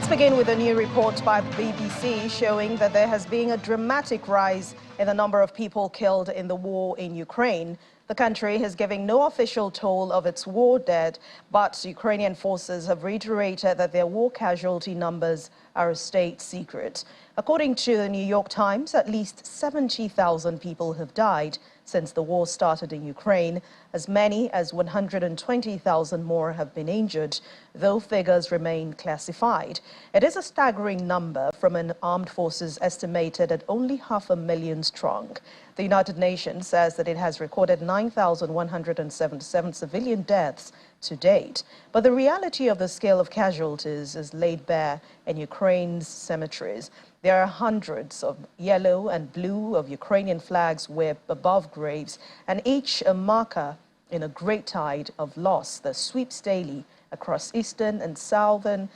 Let's begin with a new report by the BBC showing that there has been a dramatic rise in the number of people killed in the war in Ukraine. The country is giving no official toll of its war dead, but Ukrainian forces have reiterated that their war casualty numbers are a state secret. According to the New York Times, at least 70,000 people have died since the war started in Ukraine. As many as 120,000 more have been injured, though figures remain classified. It is a staggering number from an armed forces estimated at only 500,000 strong. The United Nations says that it has recorded 9,177 civilian deaths to date. But the reality of the scale of casualties is laid bare in Ukraine's cemeteries. There are hundreds of yellow and blue of Ukrainian flags waved above graves, and each a marker in a great tide of loss that sweeps daily across eastern and southern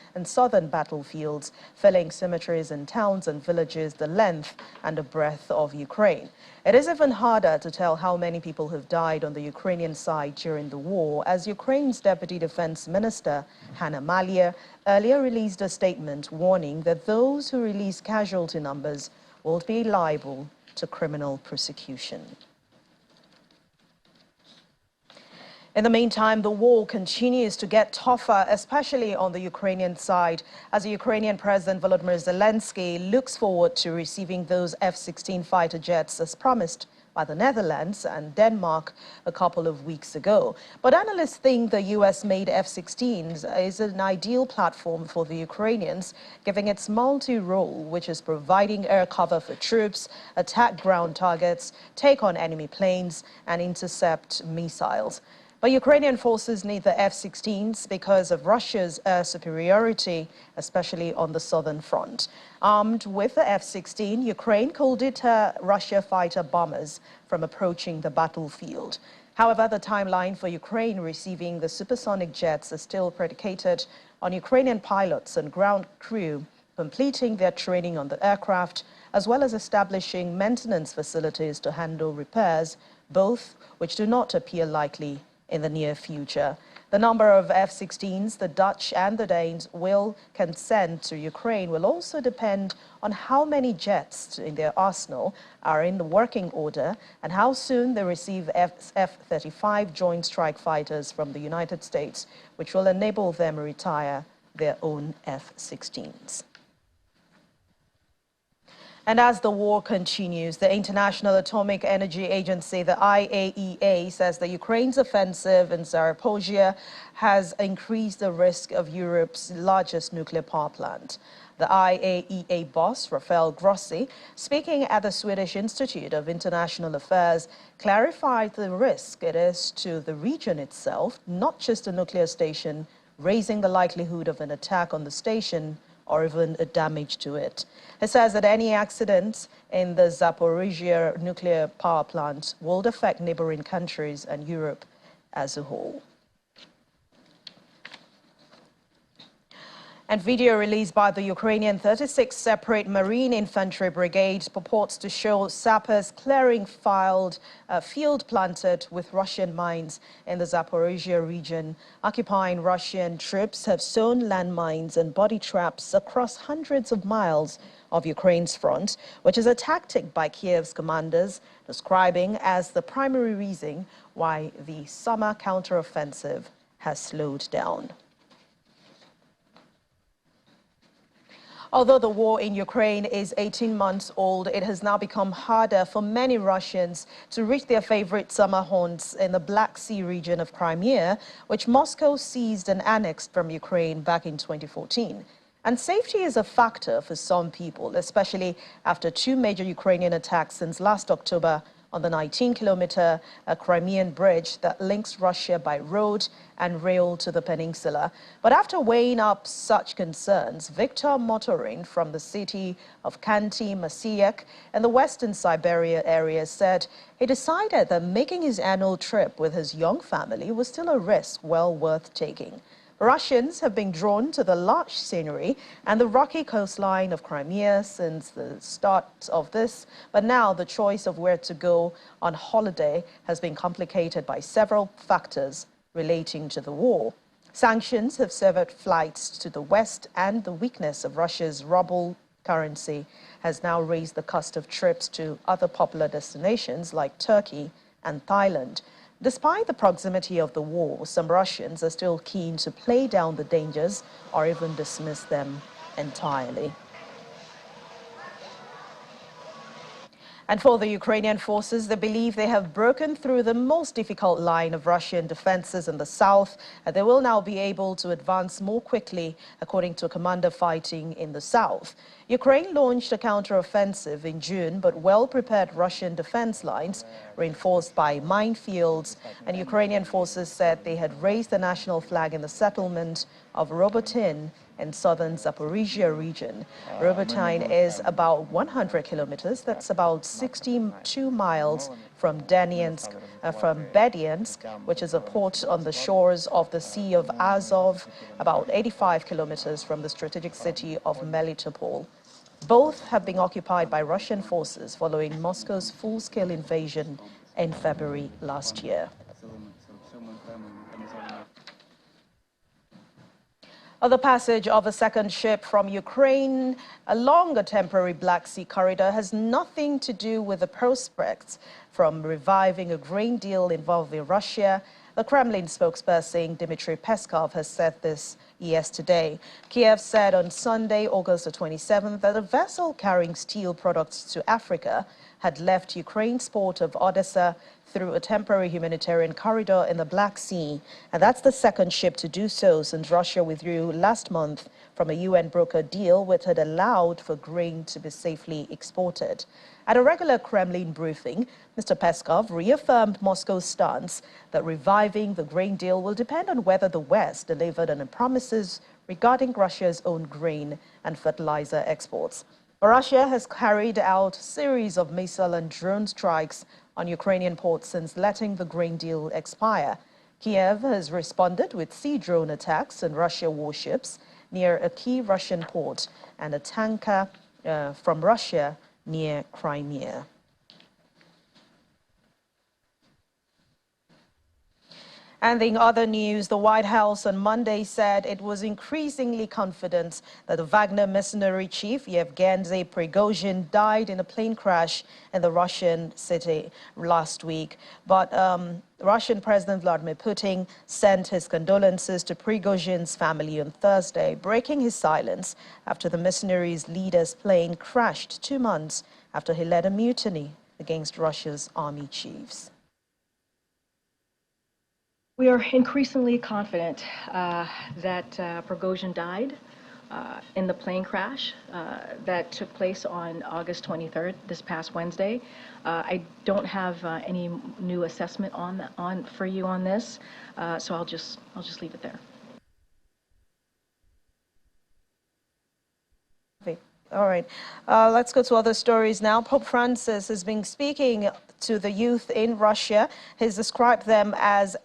battlefields, filling cemeteries in towns and villages the length and the breadth of Ukraine. It is even harder to tell how many people have died on the Ukrainian side during the war, as Ukraine's Deputy Defense Minister, Hanna Maliar, earlier released a statement warning that those who release casualty numbers will be liable to criminal prosecution. In the meantime, the war continues to get tougher, especially on the Ukrainian side, as the Ukrainian President Volodymyr Zelensky looks forward to receiving those F-16 fighter jets as promised by the Netherlands and Denmark a couple of weeks ago. But analysts think the US-made F-16s is an ideal platform for the Ukrainians, giving its multi-role, which is providing air cover for troops, attack ground targets, take on enemy planes, and intercept missiles. But Ukrainian forces need the F-16s because of Russia's air superiority, especially on the southern front. Armed with the F-16, Ukraine could deter Russia fighter bombers from approaching the battlefield. However, the timeline for Ukraine receiving the supersonic jets is still predicated on Ukrainian pilots and ground crew completing their training on the aircraft, as well as establishing maintenance facilities to handle repairs, both which do not appear likely in the near future. The number of F-16s the Dutch and the Danes can send to Ukraine will also depend on how many jets in their arsenal are in the working order and how soon they receive F-35 Joint Strike Fighters from the United States, which will enable them to retire their own F-16s. And as the war continues, the International Atomic Energy Agency, the IAEA, says that Ukraine's offensive in Zaporizhzhia has increased the risk of Europe's largest nuclear power plant. The IAEA boss, Rafael Grossi, speaking at the Swedish Institute of International Affairs, clarified the risk it is to the region itself, not just the nuclear station, raising the likelihood of an attack on the station or even a damage to it. He says that any accidents in the Zaporizhzhia nuclear power plant will affect neighboring countries and Europe as a whole. And video released by the Ukrainian 36th Separate Marine Infantry Brigade purports to show sappers clearing field planted with Russian mines in the Zaporizhzhia region. Occupying Russian troops have sown landmines and body traps across hundreds of miles of Ukraine's front, which is a tactic by Kiev's commanders, describing as the primary reason why the summer counteroffensive has slowed down. Although the war in Ukraine is 18 months old, it has now become harder for many Russians to reach their favorite summer haunts in the Black Sea region of Crimea, which Moscow seized and annexed from Ukraine back in 2014. And safety is a factor for some people, especially after two major Ukrainian attacks since last October on the 19-kilometer Crimean bridge that links Russia by road and rail to the peninsula. But after weighing up such concerns, Viktor Motorin from the city of Khanty-Masyek in the western Siberia area said he decided that making his annual trip with his young family was still a risk well worth taking. Russians have been drawn to the lush scenery and the rocky coastline of Crimea since the start of this, but now the choice of where to go on holiday has been complicated by several factors relating to the war. Sanctions have severed flights to the West, and the weakness of Russia's ruble currency has now raised the cost of trips to other popular destinations like Turkey and Thailand. Despite the proximity of the war, some Russians are still keen to play down the dangers or even dismiss them entirely. And for the Ukrainian forces, they believe they have broken through the most difficult line of Russian defenses in the south, and they will now be able to advance more quickly, according to a commander fighting in the south. Ukraine launched a counteroffensive in June, but well-prepared Russian defense lines, reinforced by minefields, and Ukrainian forces said they had raised the national flag in the settlement of Robotyne in southern Zaporizhzhia region. Robotyne is about 100 kilometers, that's about 62 miles from Bediansk, which is a port on the shores of the Sea of Azov, about 85 kilometers from the strategic city of Melitopol. Both have been occupied by Russian forces following Moscow's full-scale invasion in February last year. The passage of a second ship from Ukraine along a temporary Black Sea corridor has nothing to do with the prospects from reviving a grain deal involving Russia. The Kremlin spokesperson Dmitry Peskov has said this yesterday. Kiev said on Sunday, August the 27th, that a vessel carrying steel products to Africa had left Ukraine's port of Odessa through a temporary humanitarian corridor in the Black Sea. And that's the second ship to do so since Russia withdrew last month from a UN brokered deal which had allowed for grain to be safely exported. At a regular Kremlin briefing, Mr. Peskov reaffirmed Moscow's stance that reviving the grain deal will depend on whether the West delivered on the promises regarding Russia's own grain and fertilizer exports. Russia has carried out a series of missile and drone strikes on Ukrainian ports since letting the grain deal expire. Kiev has responded with sea drone attacks on Russian warships near a key Russian port and a tanker from Russia near Crimea. And in other news, the White House on Monday said it was increasingly confident that the Wagner mercenary chief Yevgeny Prigozhin died in a plane crash in the Russian city last week. But Russian President Vladimir Putin sent his condolences to Prigozhin's family on Thursday, breaking his silence after the mercenaries' leader's plane crashed 2 months after he led a mutiny against Russia's army chiefs. We are increasingly confident that Prigozhin died in the plane crash that took place on August 23rd, this past Wednesday. I don't have any new assessment for you on this, so I'll just leave it there. All right, let's go to other stories now. Pope Francis has been speaking to the youth in Russia. He's described them as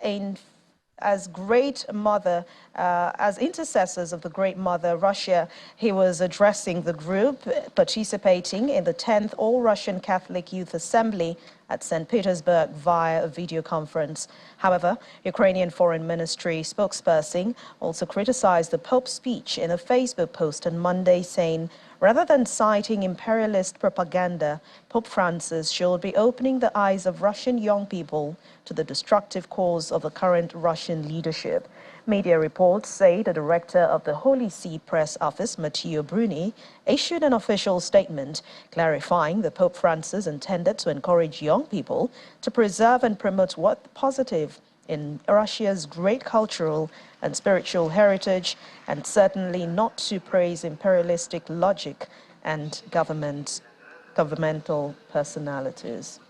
great mother, as intercessors of the great mother Russia. He was addressing the group participating in the 10th All-Russian Catholic Youth Assembly at St. Petersburg via a video conference. However, Ukrainian Foreign Ministry spokesperson also criticized the Pope's speech in a Facebook post on Monday, saying, rather than citing imperialist propaganda, Pope Francis should be opening the eyes of Russian young people to the destructive cause of the current Russian leadership. Media reports say the director of the Holy See Press Office, Matteo Bruni, issued an official statement clarifying that Pope Francis intended to encourage young people to preserve and promote what's positive in Russia's great cultural and spiritual heritage, and certainly not to praise imperialistic logic and governmental personalities.